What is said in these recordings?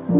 Oke,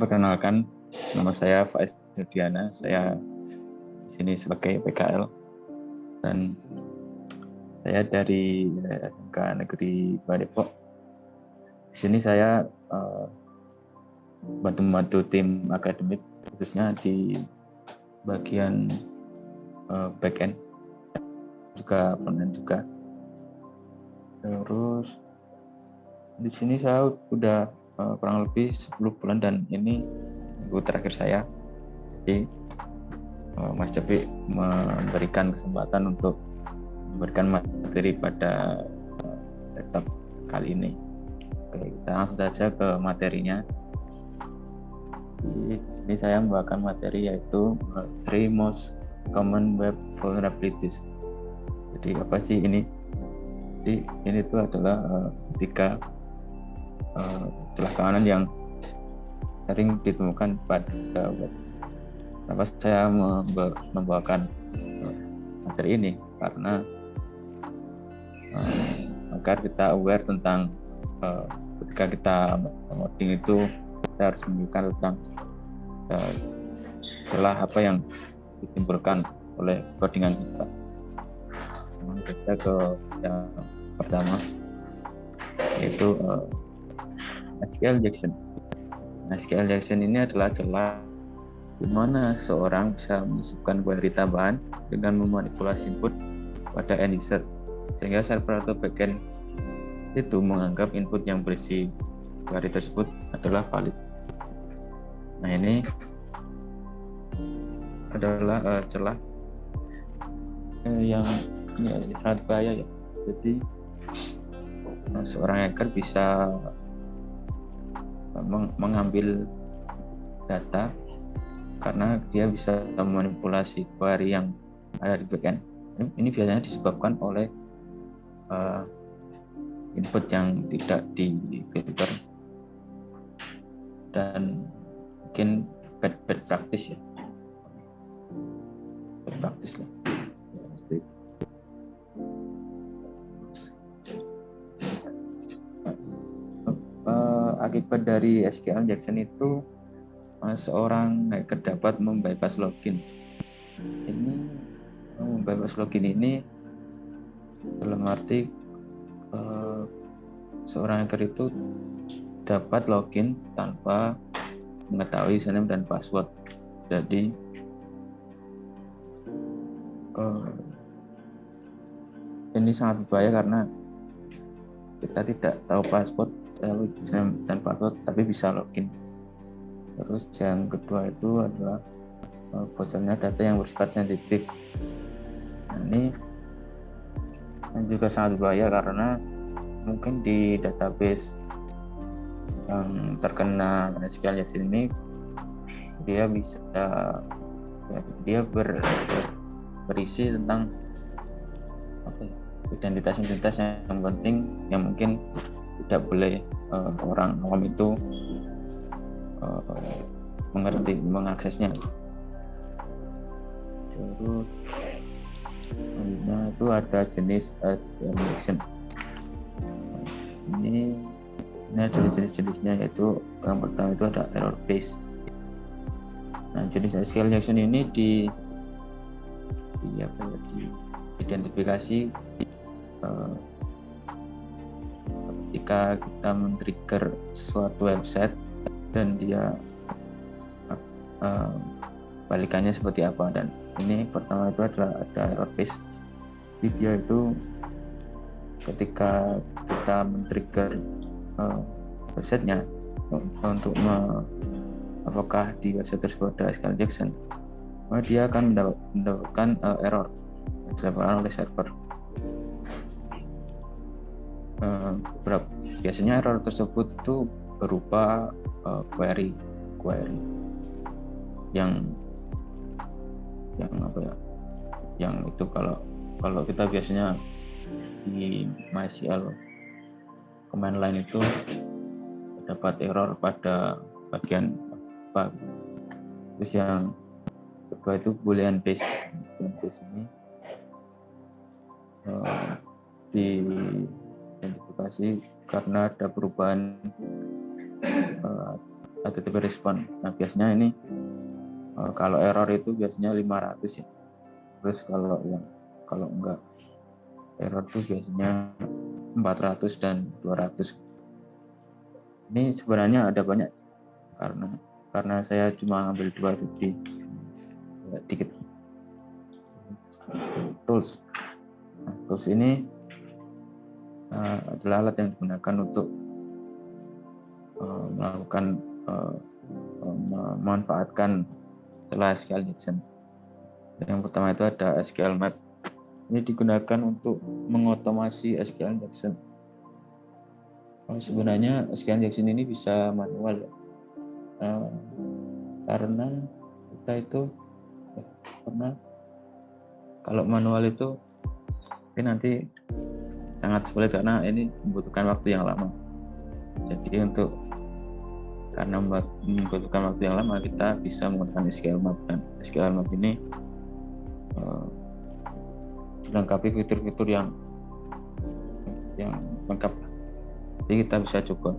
perkenalkan, nama saya Faiz Nurdiana. Saya di sini sebagai PKL dan saya dari SMK Negeri 2 Depok. Di sini saya bantu tim akademik, khususnya di bagian back-end, juga front-end juga. Terus di sini saya udah kurang lebih 10 bulan dan ini minggu terakhir saya. Jadi Mas Cepi memberikan kesempatan untuk memberikan materi pada laptop kali ini. Oke, kita langsung saja ke materinya. Di sini saya membawakan materi yaitu 3 most common web vulnerabilities. Jadi apa sih ini? Jadi ini itu adalah 3 celah keamanan yang sering ditemukan pada web. Kenapa saya membawakan materi ini? Karena agar kita aware tentang ketika kita ngoding itu kita harus menunjukkan tentang celah apa yang ditimbulkan oleh codingan kita. Kita ke yang pertama, yaitu SQL injection. SQL injection ini adalah celah di mana seorang bisa memasukkan query tambahan dengan memanipulasi input pada end user, sehingga server atau backend itu menganggap input yang berisi query tersebut adalah valid. Nah, ini adalah celah yang sangat bahaya ya. Jadi seorang hacker bisa mengambil data karena dia bisa memanipulasi query yang ada di backend. Ini biasanya disebabkan oleh input yang tidak difilter dan mungkin bad practice ya. Bad practice lah. Akibat dari SQL injection itu seorang hacker dapat membypass login. Ini membypass login ini dalam arti seorang hacker itu dapat login tanpa mengetahui username dan password. Jadi ini sangat berbahaya karena kita tidak tahu password dan password tapi bisa login. Terus yang kedua itu adalah bocornya data yang bersifat sensitif. Nah, ini juga sangat berbahaya karena mungkin di database yang terkena SQL injection ini dia berisi tentang identitas yang penting yang mungkin tidak boleh orang awam itu mengerti, mengaksesnya. Terus selanjutnya itu ada jenis SQL injection. Ini adalah jenis-jenisnya, yaitu yang pertama itu ada error base. Nah, jenis SQL injection ini diidentifikasi ketika kita men-trigger suatu website dan dia balikannya seperti apa. Dan ini pertama itu adalah ada error base. Jadi dia itu ketika kita men-trigger website-nya untuk apakah di website tersebut ada SQL injection, maka dia akan mendapatkan error. disebabkan oleh server. Biasanya error tersebut itu berupa query yang apa ya, yang itu kalau kita biasanya di MySQL command line itu dapat error pada bagian apa. Terus yang kedua itu boolean base ini diidentifikasi karena ada perubahan HTTP respon. Nah, biasanya ini kalau error itu biasanya 500 ya. Terus kalau enggak error itu biasanya 400 dan 200. Ini sebenarnya ada banyak karena saya cuma ngambil 2 jadi dikit. Tools. Nah, tools ini adalah alat yang digunakan untuk melakukan memanfaatkan setelah SQL Injection. Yang pertama itu ada SQL Map. Ini digunakan untuk mengotomasi SQL Injection. Sebenarnya SQL Injection ini bisa manual, karena kita itu kalau manual itu nanti sangat sulit karena ini membutuhkan waktu yang lama. Jadi karena membutuhkan waktu yang lama, kita bisa menggunakan SQL Map, dan SQL Map ini dilengkapi fitur-fitur yang lengkap. Jadi kita bisa coba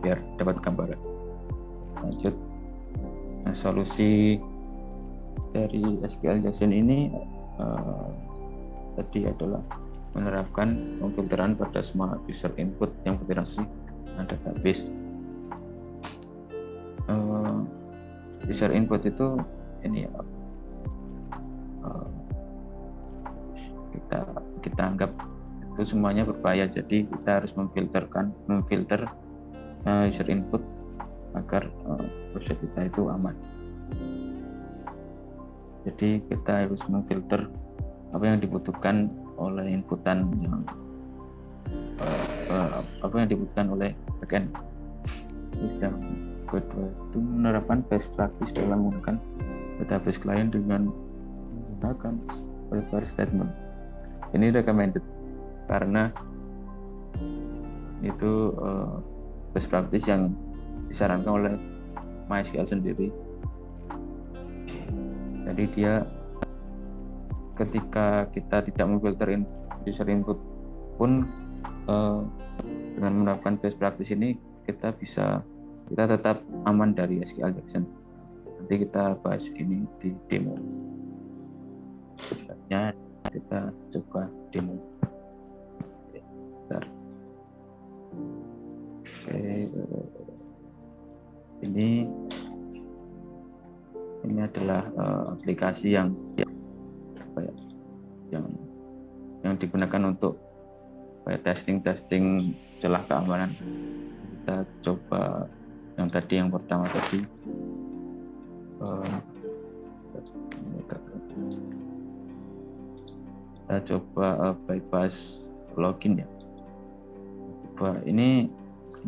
biar dapat gambaran. Lanjut, nah, solusi dari SQL Injection ini tadi adalah menerapkan pemfilteran pada semua user input yang berinteraksi dengan database. User input itu ini kita anggap itu semuanya berbahaya, jadi kita harus memfilter user input agar proses kita itu aman. Jadi kita harus memfilter apa yang dibutuhkan oleh inputan yang dibutuhkan oleh backend. Yang kedua itu menerapkan best practice dalam menggunakan database klien dengan menggunakan query statement. Ini recommended karena itu best practice yang disarankan oleh MySQL sendiri. Jadi dia ketika kita tidak memfilter user input pun dengan menerapkan best practice ini kita tetap aman dari SQL Injection. Nanti kita bahas ini di demo. Ya, kita coba demo. Bentar. Oke, ini adalah aplikasi yang digunakan untuk testing celah keamanan. Kita coba yang pertama tadi. Kita coba bypass login ya. Ini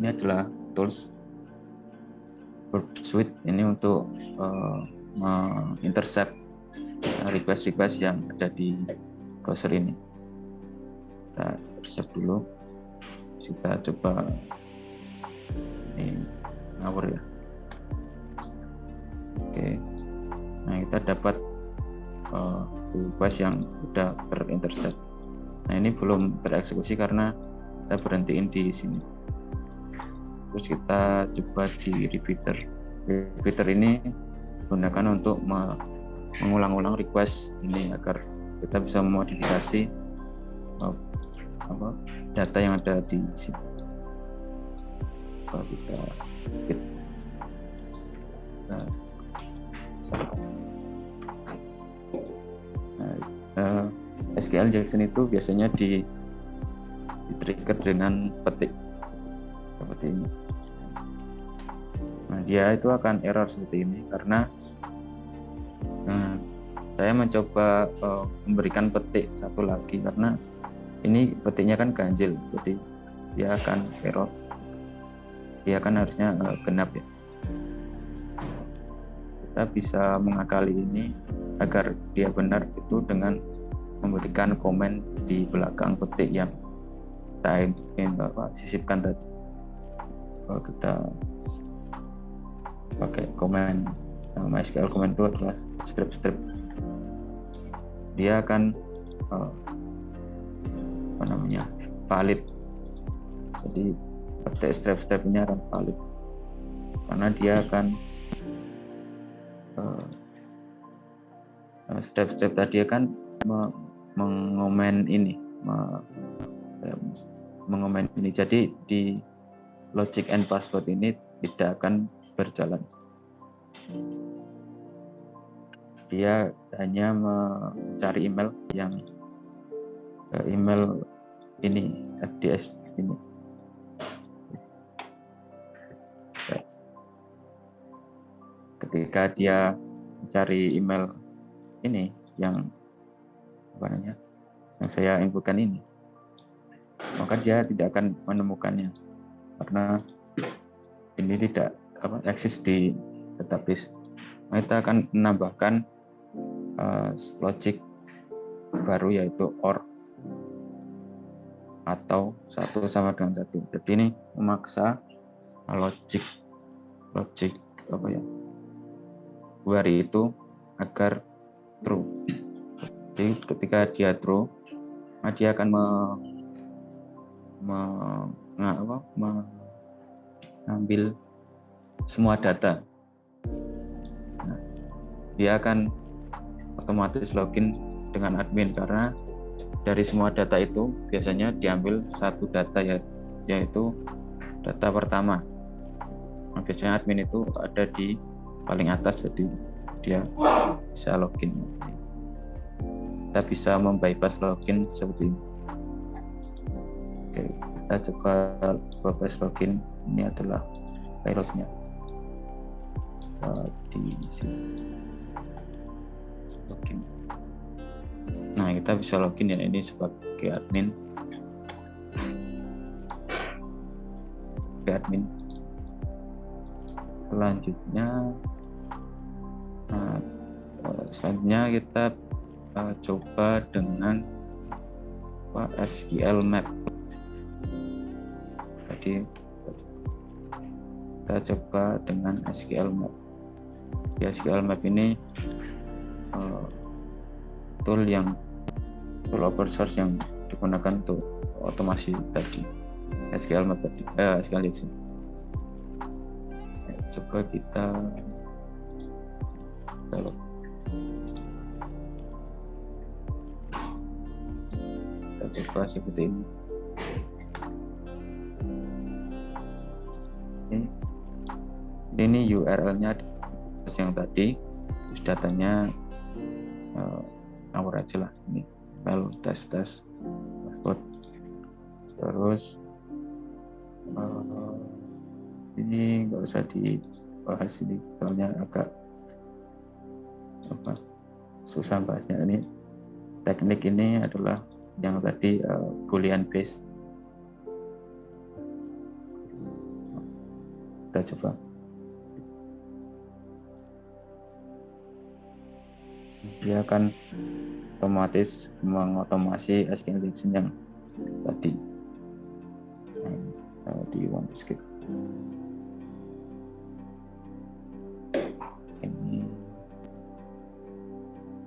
adalah tools Burp Suite ini untuk intercept request yang ada di browser ini. Kita intercept dulu. Kita coba ini ngawur ya. Oke. Nah, kita dapat request yang sudah terintercept. Nah, ini belum tereksekusi karena kita berhentiin di sini. Terus kita coba di repeater. Repeater ini digunakan untuk mengulang-ulang request ini agar kita bisa memodifikasi data yang ada di sini. SQL Injection itu biasanya di trigger dengan petik seperti ini. Nah, dia itu akan error seperti ini karena saya mencoba memberikan petik satu lagi, karena ini petiknya kan ganjil, jadi dia akan error. Dia kan harusnya genap ya. Kita bisa mengakali ini agar dia benar itu dengan memberikan komen di belakang petik yang kita ingin sisipkan tadi. Kalau kita pakai komen MySQL comment itu adalah strip, dia akan valid. Jadi petik strip ini akan valid karena dia akan step tadi akan mengomen ini, jadi di logic and password ini tidak akan berjalan. Dia hanya mencari email yang email ini FDS ini. Ketika dia mencari email ini yang yang saya inputkan ini, maka dia tidak akan menemukannya karena ini tidak eksis di database. Nah, kita akan menambahkan logic baru, yaitu OR atau satu sama dengan satu. Jadi ini memaksa logic where itu agar true. Jadi ketika dia true, maka dia akan mengambil semua data. Nah, dia akan otomatis login dengan admin, karena dari semua data itu biasanya diambil satu data, yaitu data pertama. Nah, biasanya admin itu ada di paling atas, jadi dia bisa login. Kita bisa membypass login seperti ini. Oke, kita coba bypass login. Ini adalah pilotnya di sini. Login. Nah, kita bisa login ya, ini sebagai admin. Selanjutnya kita coba dengan SQL map. Jadi kita coba dengan SQL map. Di SQL map ini tool open source yang digunakan untuk otomasi tadi, SQL map tadi, SQL injection. Coba kita coba seperti ini. Ini URL-nya yang tadi, terus datanya ngawur aja lah, ini file tes password. Terus ini nggak usah dibahas, ini soalnya agak susah bahasnya. Ini teknik ini adalah yang tadi boolean base. Kita coba. Dia akan otomatis mengotomasi SQL injection yang tadi di OneScript. Ini.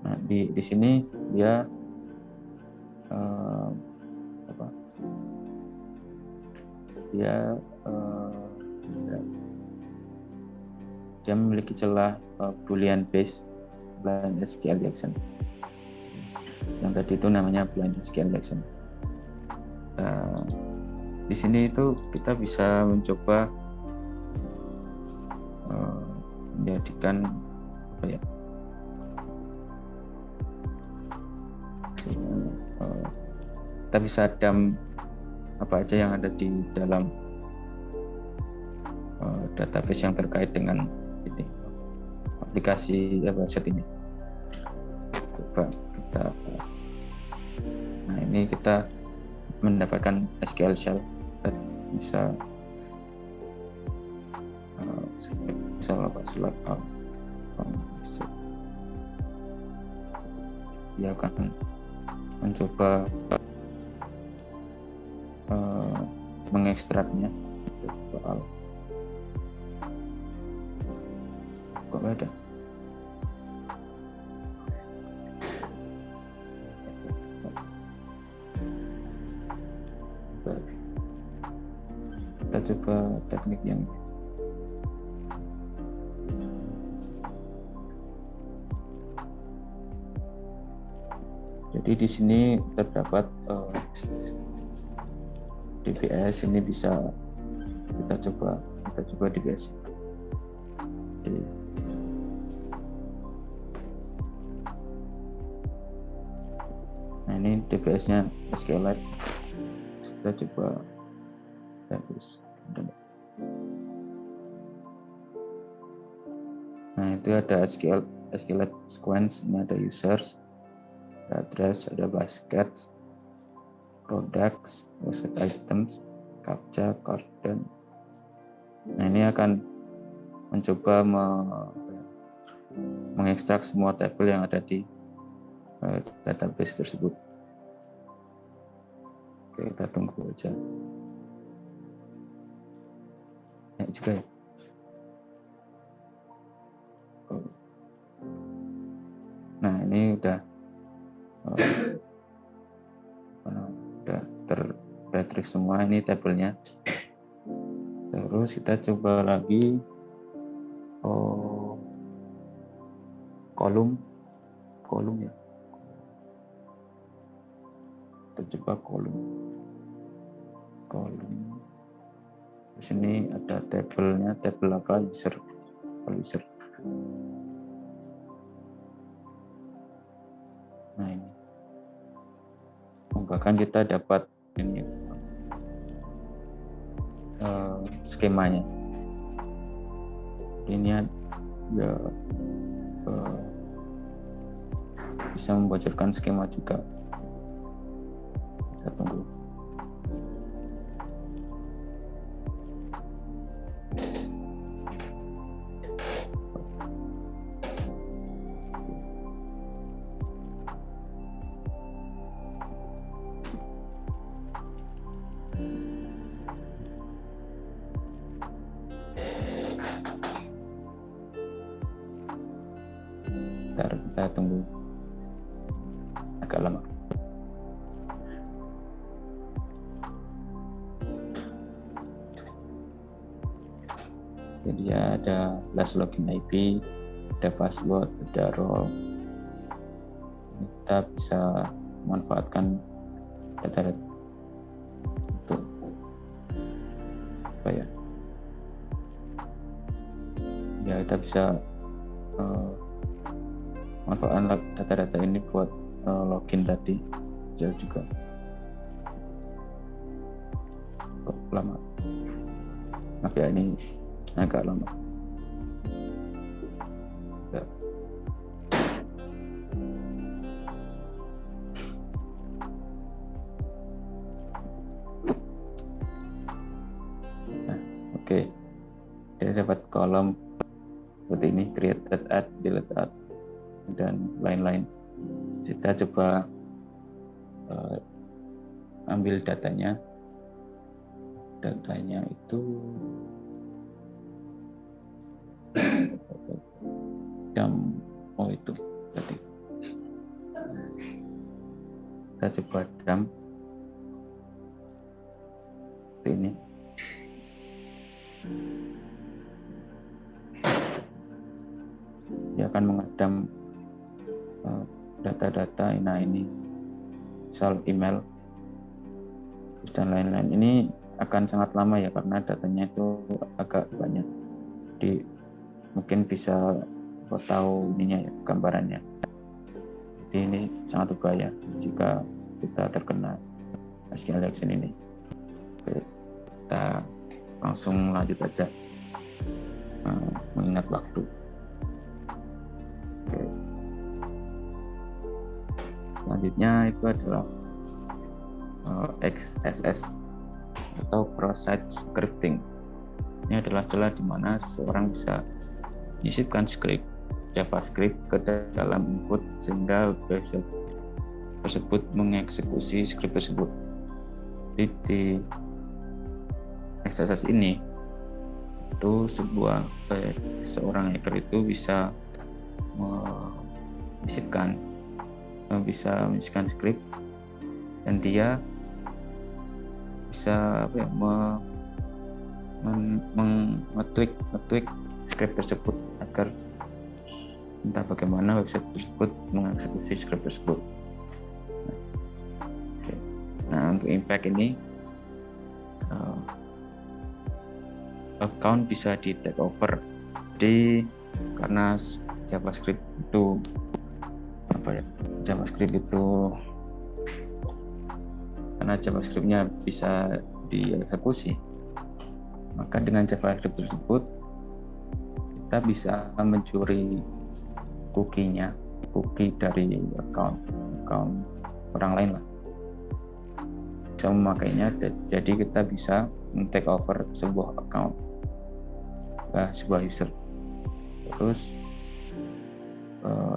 Nah, di sini dia dia memiliki celah boolean base blind SQL injection. Yang tadi itu namanya blind SQL injection. Di sini itu kita bisa mencoba menjadikan kita bisa dump apa aja yang ada di dalam database yang terkait dengan ini aplikasi website ini. coba kita, nah ini kita mendapatkan SQL shell, bisa misal apa select all, dia akan mencoba mengekstraknya soal kok ada kita coba teknik yang jadi di sini terdapat DBS, ini bisa kita coba DBS. Nah ini DBS-nya SQLite, kita coba terus. Nah itu ada SQLite sequence, ini ada users, ada address, ada baskets, products, set items, captcha, carton. Nah ini akan mencoba mengekstrak semua tabel yang ada di database tersebut. Oke, kita tunggu aja. Ya juga ya. Nah ini udah terretrik semua ini tabelnya. Terus kita coba lagi kolom ya. Kita coba kolom. Di sini ada tabelnya, tabel apa? User. Nah ini. Bahkan kita dapat ini skemanya. Ini ya bisa membocorkan skema juga. Kita tunggu. Kita tunggu agak lama. Jadi ada last login IP, ada password, ada role. Kita bisa memanfaatkan data-data untuk apa ya? Ya kita bisa manfaatkan data-data ini buat login tadi jauh juga. Kok lama? Maaf ya, ini agak lama. Ya. Nah, oke. Jadi dapat kolom seperti ini, created at, delete at, dan lain-lain. Kita coba ambil datanya itu itu tadi kita coba dump ini. Dia akan mengedam data-data ini misal email dan lain-lain. Ini akan sangat lama ya karena datanya itu agak banyak. Jadi mungkin bisa tahu ininya ya, gambarannya. Jadi ini sangat berbahaya jika kita terkena SQL injection ini. Oke, kita langsung lanjut aja mengingat waktu. Oke. Selanjutnya itu adalah XSS atau cross-site scripting. Ini adalah celah di mana seorang bisa menyisipkan script JavaScript ke dalam input sehingga website tersebut mengeksekusi script tersebut. Jadi di XSS ini itu seorang hacker itu bisa menyisipkan script dan dia bisa nge-tweak script tersebut agar entah bagaimana website tersebut mengeksekusi script tersebut. Nah, untuk impact ini account bisa di take over. Jadi karena JavaScript itu karena JavaScript-nya bisa dieksekusi, maka dengan JavaScript tersebut kita bisa mencuri cookie dari account orang lain lah, bisa memakainya. Jadi kita bisa men-take over sebuah account, sebuah user. Terus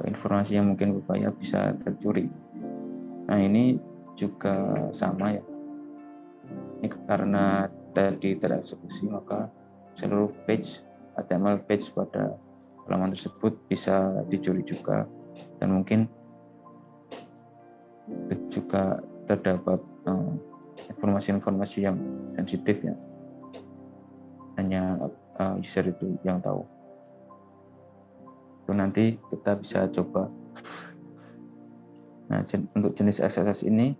informasi yang mungkin berbahaya bisa tercuri. Nah, ini juga sama ya. Ini karena tadi tereksekusi, maka seluruh HTML page pada halaman tersebut bisa dicuri juga, dan mungkin juga terdapat informasi-informasi yang sensitif ya, hanya user itu yang tahu. Itu nanti kita bisa coba. Nah, untuk jenis XSS ini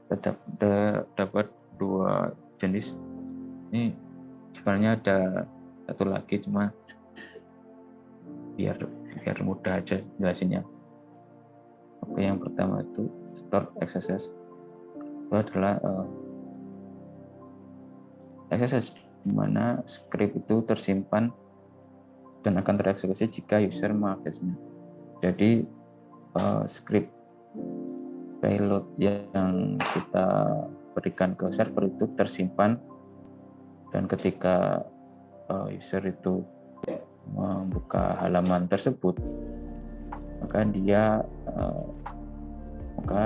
terdapat 2 jenis. Ini sebenarnya ada satu lagi, cuma biar mudah aja jelasinnya. Oke, yang pertama itu stored XSS. Itu adalah XSS di mana script itu tersimpan dan akan tereksekusi jika user mengaksesnya. Jadi script payload yang kita berikan ke server itu tersimpan, dan ketika user itu membuka halaman tersebut, maka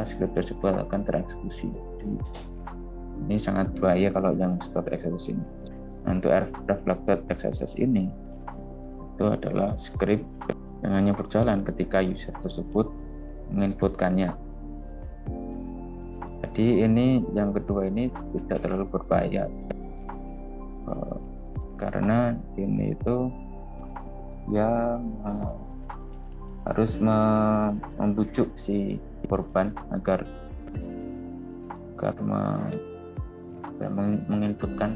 script tersebut akan tereksekusi. Jadi, ini sangat bahaya kalau yang stored XSS ini. Nah, untuk reflected XSS ini itu adalah script yang hanya berjalan ketika user tersebut menginputkannya. Jadi ini yang kedua ini tidak terlalu berbahaya karena ini itu ya harus membujuk si korban agar menginputkan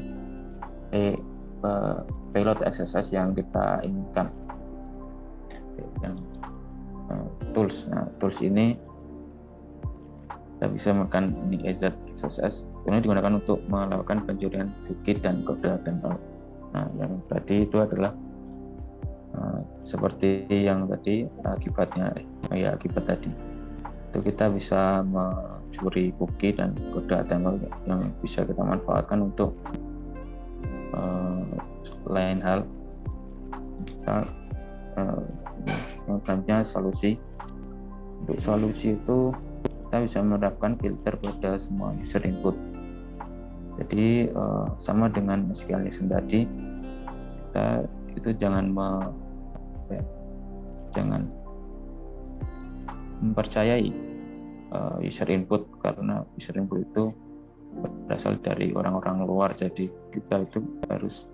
payload XSS yang kita inginkan. Yang tools. Nah, tools ini kita bisa menggunakan Init XSS. Ini digunakan untuk melakukan pencurian cookie dan kode HTML. Nah, yang tadi itu adalah seperti yang tadi akibat tadi. Itu kita bisa mencuri cookie dan kode HTML yang bisa kita manfaatkan untuk lain hal. Yang selanjutnya solusi. Untuk solusi itu kita bisa menerapkan filter pada semua user input. Jadi sama dengan SQL Injection tadi, kita itu jangan mempercayai user input, karena user input itu berasal dari orang-orang luar. Jadi kita itu harus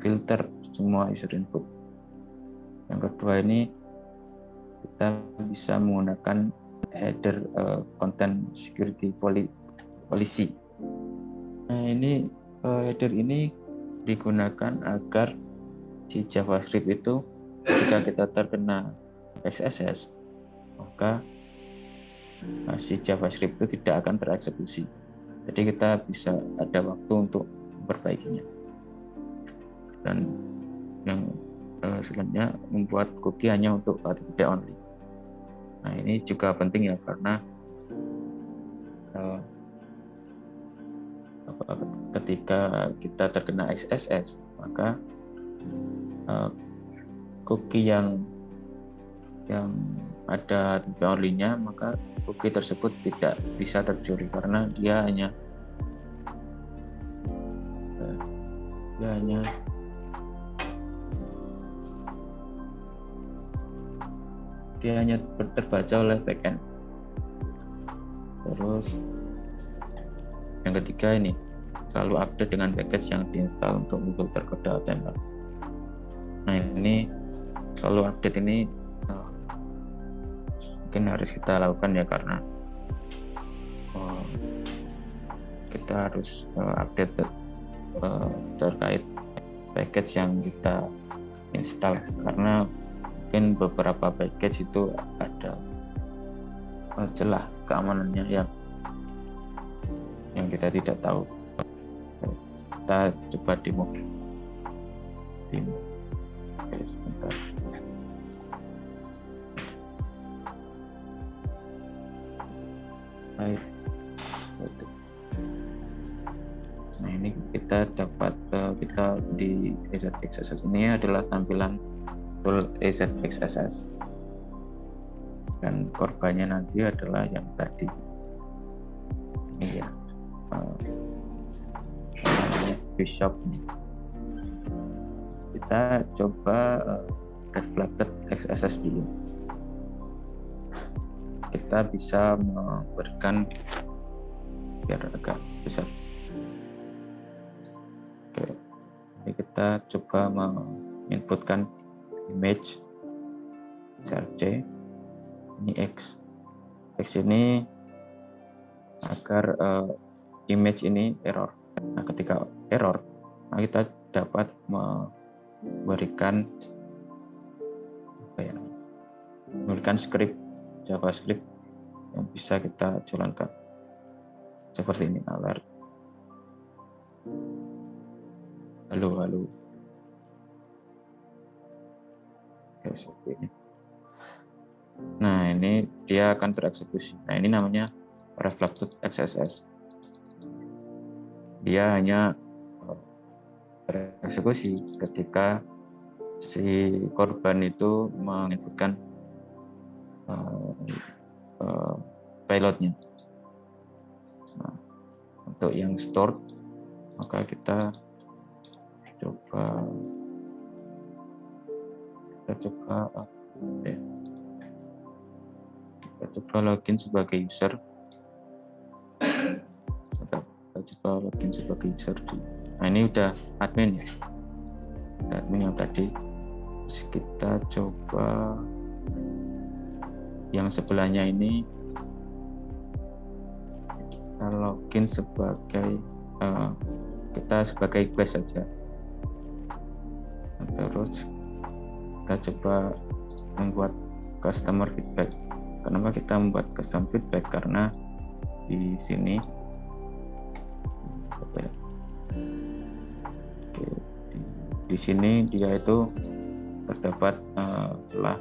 filter semua user input. Yang kedua ini kita bisa menggunakan header content security policy. Nah, ini header ini digunakan agar si JavaScript itu ketika kita terkena XSS, maka si JavaScript itu tidak akan tereksekusi. Jadi kita bisa ada waktu untuk memperbaikinya. Dan yang selanjutnya membuat cookie hanya untuk HTTP only. Nah, ini juga penting ya, karena ketika kita terkena XSS, maka cookie yang ada TP only-nya, maka cookie tersebut tidak bisa tercuri karena dia hanya terbaca oleh backend. Terus yang ketiga ini, selalu update dengan package yang diinstal untuk memfilter kode HTML. Nah, ini selalu update ini mungkin harus kita lakukan ya, karena kita harus update terkait package yang kita install, karena mungkin beberapa package itu ada celah keamanannya yang kita tidak tahu. Kita coba demo. Oke, sebentar. Baik. Nah, ini kita dapat kita di EZXSS ini adalah tampilan tool EZXSS, dan korbannya nanti adalah yang tadi ini ya, Bishop. Kita coba reflected XSS dulu. Kita bisa memberikan, biar agak besar. Oke, ini kita coba menginputkan image CRC. Ini X ini agar image ini error. Nah, ketika error, kita dapat memberikan script JavaScript yang bisa kita jalankan seperti ini, alert halo. Oke, seperti ini. Nah, ini dia akan tereksekusi. Nah, ini namanya reflected XSS. Dia hanya tereksekusi ketika si korban itu menginputkan payloadnya. Nah, untuk yang stored, maka kita coba login sebagai user. Nah, ini udah admin ya, admin yang tadi. Terus kita coba yang sebelahnya ini, kita login sebagai kita sebagai guest saja. Terus kita coba membuat customer feedback. Kenapa kita membuat custom feedback? Karena di sini di sini dia itu terdapat celah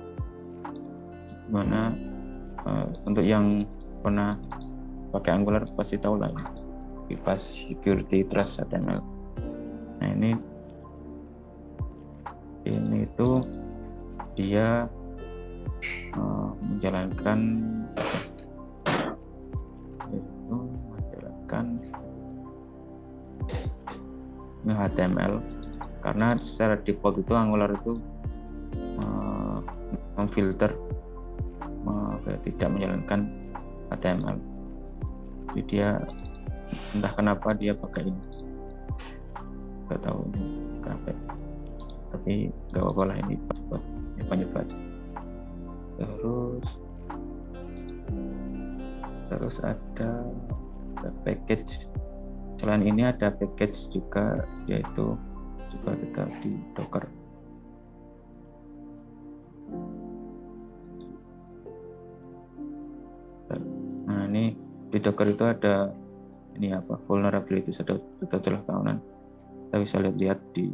mana untuk yang pernah pakai Angular pasti tahu lah, kipas security trust HTML. Nah, ini itu dia menjalankan HTML, karena secara default itu Angular itu memfilter tidak menjalankan HTML. Jadi dia entah kenapa dia pakai ini, nggak tahu kenapa, tapi nggak apa-apa lah, ini nyoba. Terus ada package. Selain ini ada package juga, yaitu juga kita di Docker. Nah, ini di Docker itu ada ini apa, vulnerabilities, ada celah keamanan. Kita bisa lihat di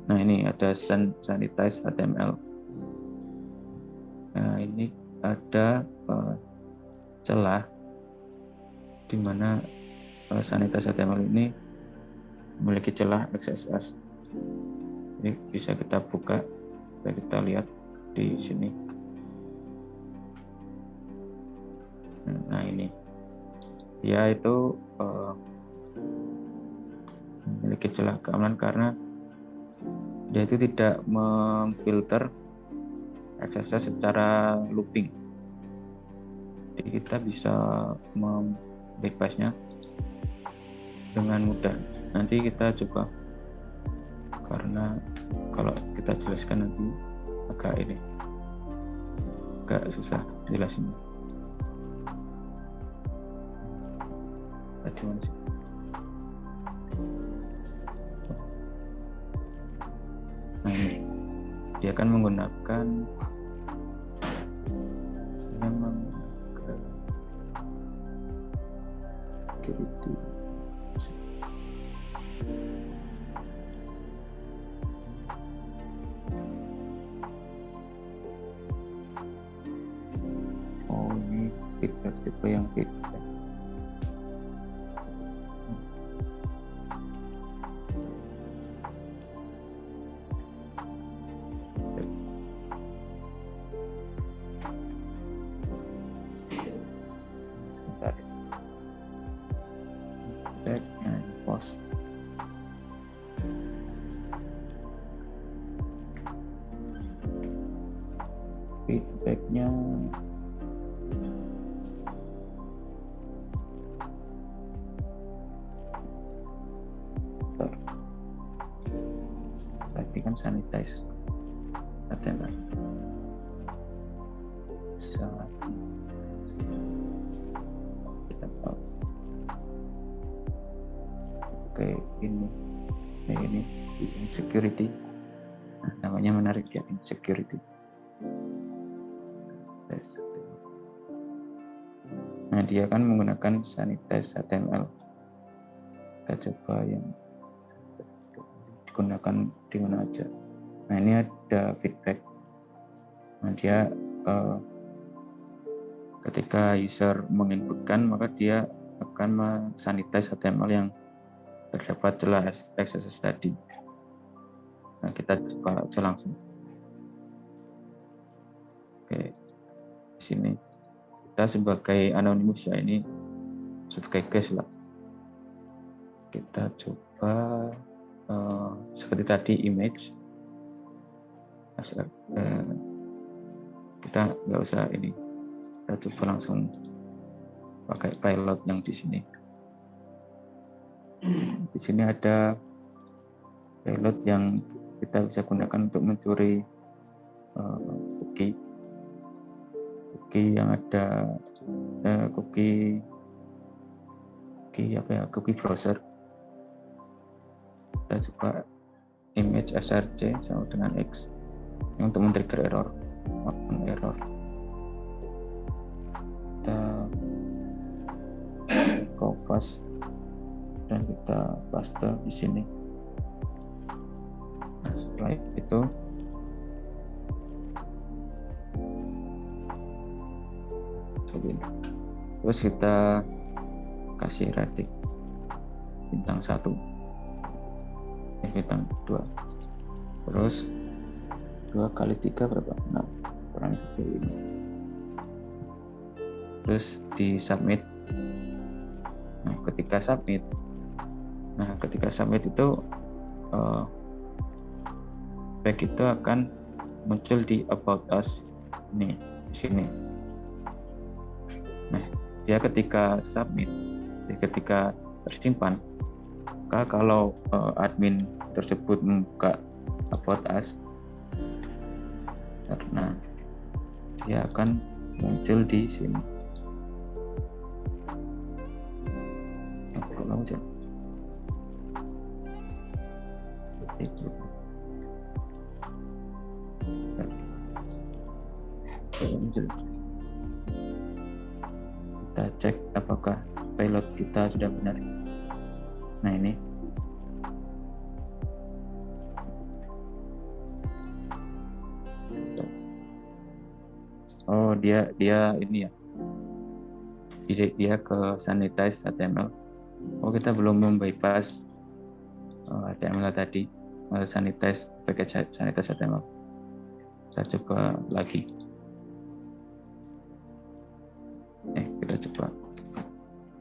Nah, ini ada sanitize HTML. Nah, ini ada celah di mana sanitize HTML ini memiliki celah XSS. Ini bisa kita buka, kita lihat di sini. Nah, ini dia itu memiliki celah keamanan karena dia itu tidak memfilter XSS secara looping. Jadi kita bisa membypassnya dengan mudah. Nanti kita coba, karena kalau kita jelaskan nanti agak susah jelasin. Tadi mana sih? Nah, ini dia akan menggunakan security. Oh, ini tipe yang feedback. Feedbacknya tadi kan sanitize HTML. Kita tahu. Oke, ini insecurity. Nah, namanya menarik ya, insecurity. Nah, dia kan menggunakan sanitize HTML. Kita coba yang digunakan di mana aja. Nah, ini ada feedback. Nah, dia ketika user menginputkan, maka dia akan mensanitize HTML yang terdapat celah XSS tadi. Nah, kita coba aja langsung. Oke, di sini kita sebagai anonymous ya, ini sebagai guest lah. Kita coba seperti tadi image. Kita nggak usah ini, kita coba langsung pakai pilot yang di sini. Di sini ada pilot yang kita bisa gunakan untuk mencuri cookie yang ada cookie browser. Kita coba image src sama dengan x untuk men-trigger error. Kita copy dan kita paste di sini. Nah, setelah itu terus kita kasih rating bintang 1, bintang 2, terus 2 kali 3 berapa? 6, kurang seperti ini. Terus di submit. Nah, ketika submit itu back itu akan muncul di about us nih di sini. Nah, dia ketika submit, ketika tersimpan, maka kalau admin tersebut membuka about us, karena dia akan muncul di sini. Kita cek apakah pilot kita sudah benar. Nah, ini Oh, dia ini ya. Dia ke sanitize HTML. Oh, kita belum membypass HTML tadi. Sanitize package sanitize HTML. Kita coba lagi. Kita coba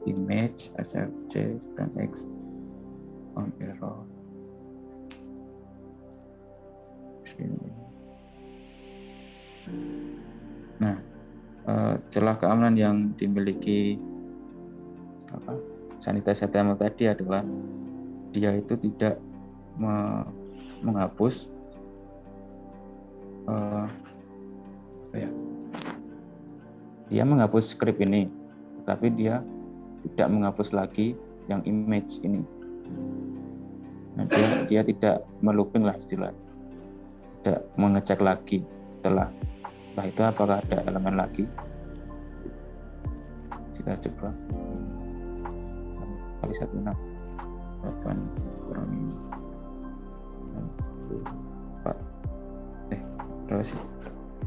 image sfc dan x on error. Nah, celah keamanan yang dimiliki sanitize HTML tadi adalah dia itu tidak menghapus dia menghapus script ini, tapi dia tidak menghapus lagi yang image ini. Nah, dia tidak melooping lah istilah, tidak mengecek lagi setelah itu apakah ada elemen lagi. Kita coba kali 16 8 kurang 4 berapa sih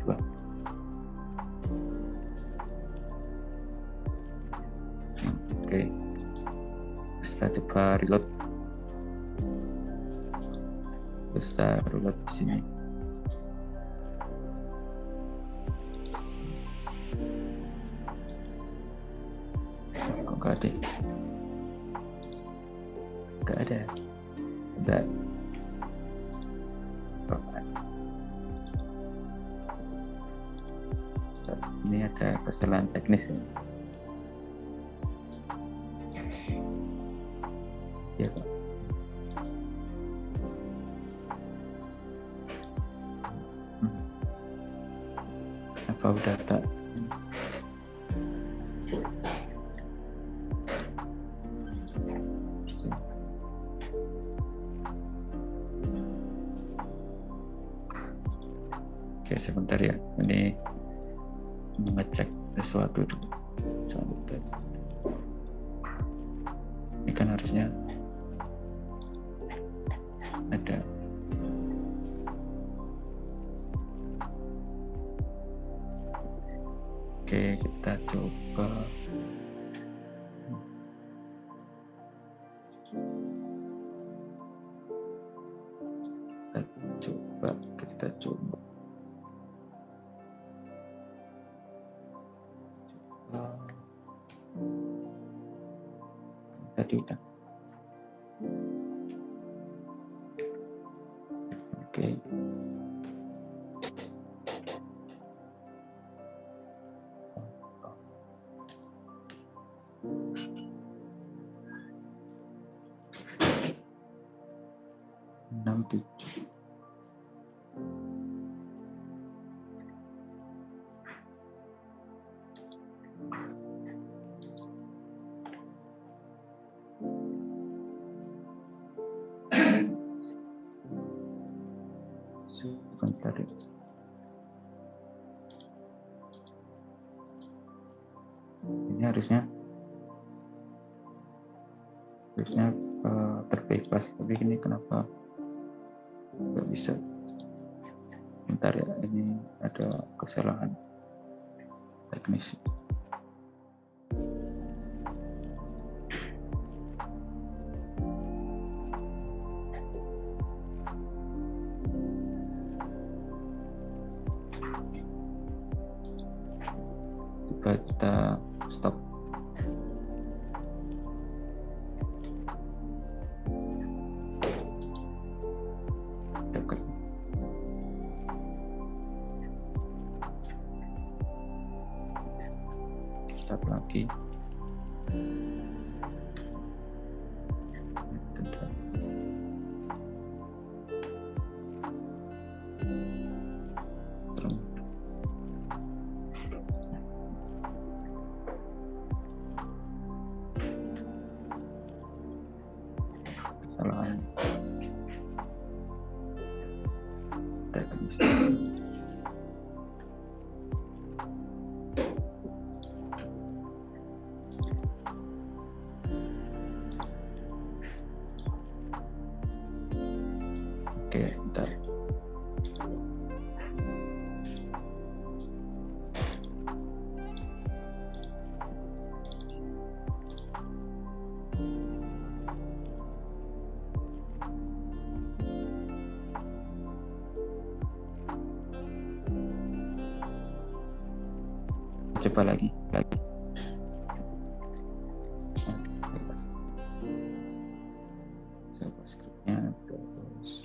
2. Oke, kita coba reload. Kita reload di sini. Kok nggak ada? Nggak ada. Nggak. Ini ada kesalahan teknis ya. Ya, Pak. Apa udah tak? Oke, sebentar ya. Ini mengecek sesuatu dulu. Ini kan harusnya ada. Oke, kita coba. Kita coba. Tadi udah. Oke. Sebentar ya. Ini harusnya terbebas, tapi ini kenapa nggak bisa? Bentar ya, ini ada kesalahan teknis. Coba kita stop. Dekat. Stop lagi. Kesalahan teknis. coba lagi. JavaScript-nya terus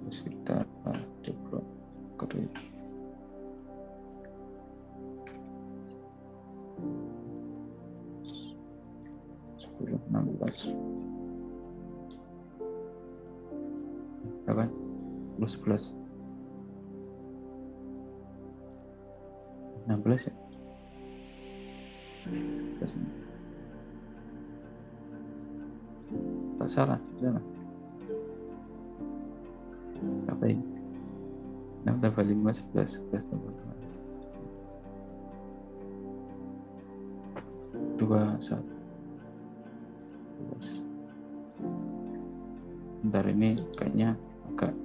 kita develop create 10, 16 berapa? 11 16 ya? Tak salah. Apa ini? 6 tambah 5, 11 tambah 2, 1. Bentar, ini kayaknya agak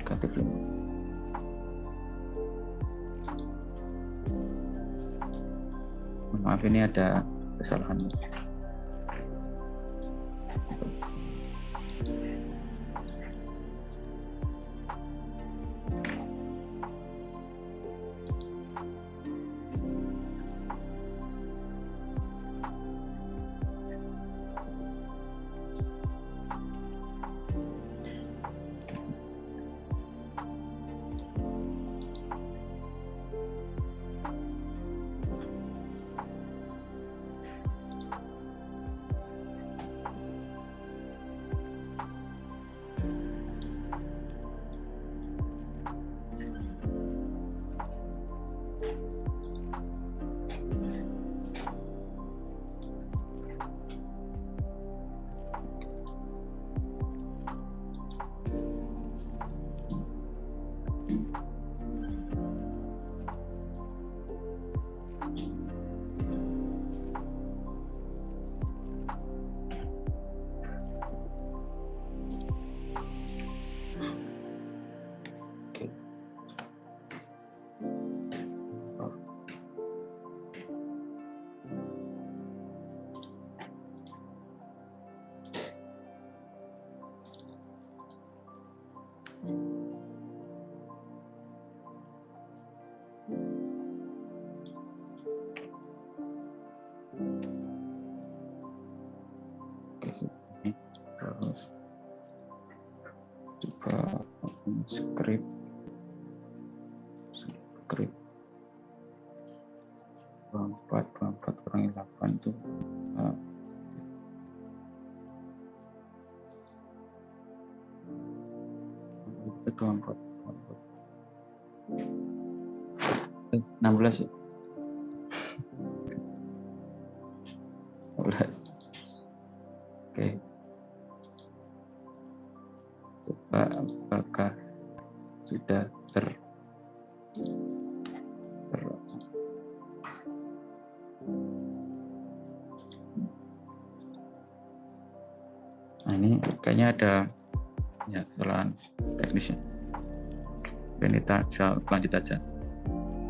negatif 5. Maaf, ini ada kesalahan. Terus coba script 24 kurangi 8 itu itu 24 16 ya. 16. Oke. Coba apakah sudah Nah, ini kayaknya ada ya kesalahan teknisnya. Ini kita lanjut aja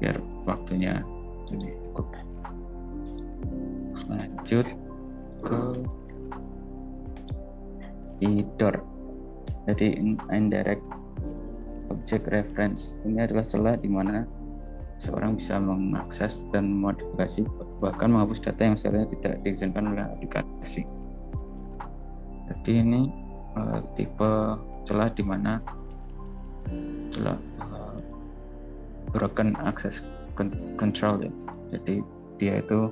biar waktunya ini cukup. Lanjut ke IDOR. Jadi indirect object reference ini adalah celah di mana seorang bisa mengakses dan memodifikasi bahkan menghapus data yang sebenarnya tidak diizinkan oleh aplikasi. Jadi ini tipe celah di mana celah broken access control ya. Jadi dia itu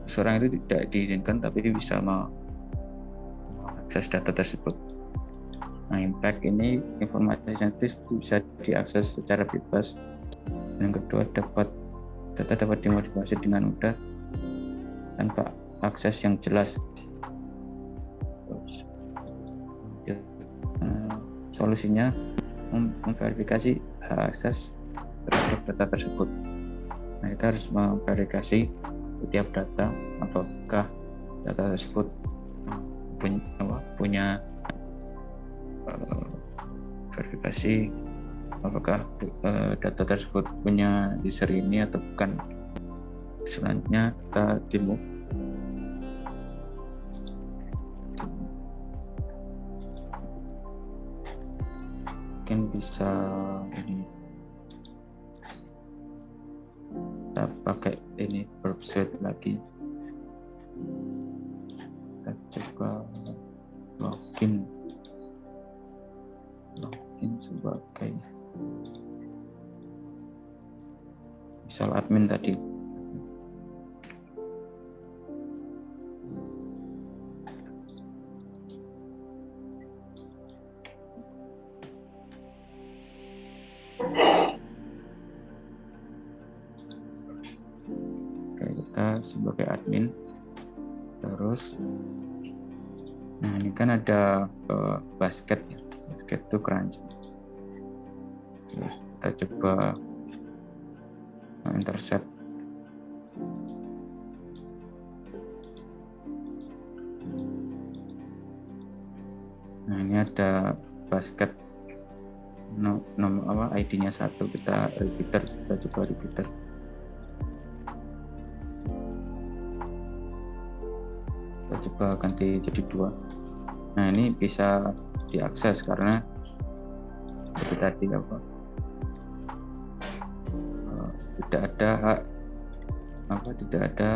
seorang itu tidak diizinkan tapi bisa mengakses data tersebut. Nah, impact ini informasi sensitif bisa diakses secara bebas. Yang kedua, data dapat dimodifikasi dengan mudah tanpa akses yang jelas. Solusinya memverifikasi hak akses terhadap data tersebut. Nah, kita harus memverifikasi setiap data apakah data tersebut punya verifikasi apakah data tersebut punya user ini atau bukan. Selanjutnya kita demo. Mungkin bisa ini kita pakai ini website lagi. Kita coba login sebagai misal admin tadi. Oke, kita sebagai admin. Terus nah ini kan ada basket ya. Basket itu keranjang. Terus kita coba intercept. Nah ini ada basket nomor ID-nya 1, kita coba repeater. Kita coba ganti jadi 2. Nah ini bisa diakses karena seperti tadi tidak ada hak tidak ada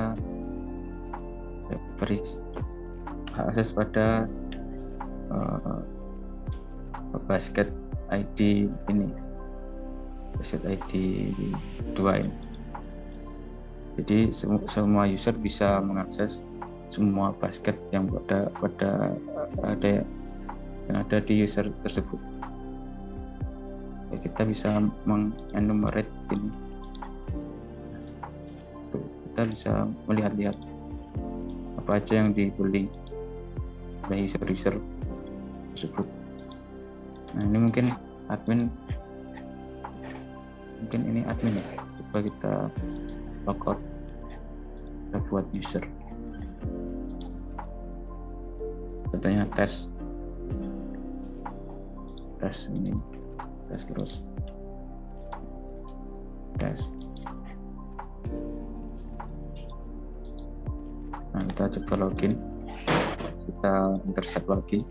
hak akses pada basket ID ini, basket ID 2 ini. Jadi semua user bisa mengakses semua basket yang ada di user tersebut. Ya, kita bisa mengenumerate ini. Kita bisa melihat-lihat apa aja yang dibeli oleh user tersebut. Nah ini mungkin admin ya. Coba kita logout, kita buat user. Contohnya tes ini, tes terus tes. Nah kita coba login, kita intercept lagi.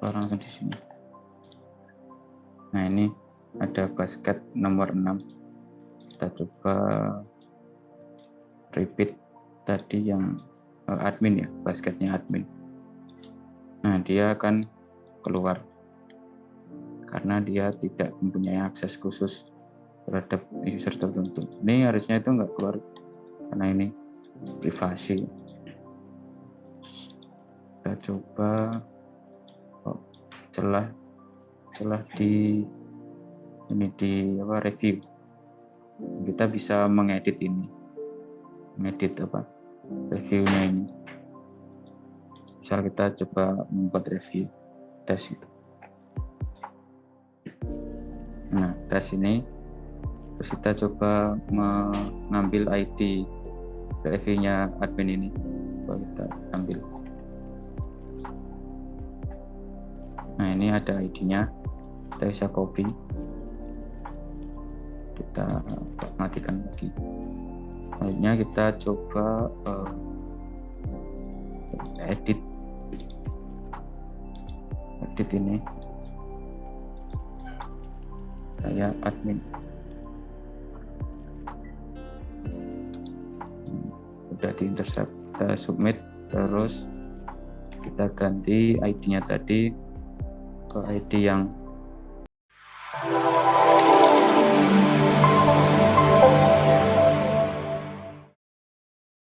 Langsung di sini. Nah ini ada basket nomor 6. Kita coba repeat tadi yang admin ya, basketnya admin. Nah dia akan keluar karena dia tidak mempunyai akses khusus terhadap user tertentu. Ini harusnya itu nggak keluar karena ini privasi. Kita coba celah di review, kita bisa mengedit reviewnya ini. Misal kita coba membuat review tes itu. Nah tes ini terus kita coba mengambil ID reviewnya admin ini. Coba kita ambil. Nah ini ada ID-nya, kita bisa copy, kita matikan lagi. Selanjutnya kita coba edit ini, saya admin. Udah di-intercept, kita submit, terus kita ganti ID-nya tadi ke ID yang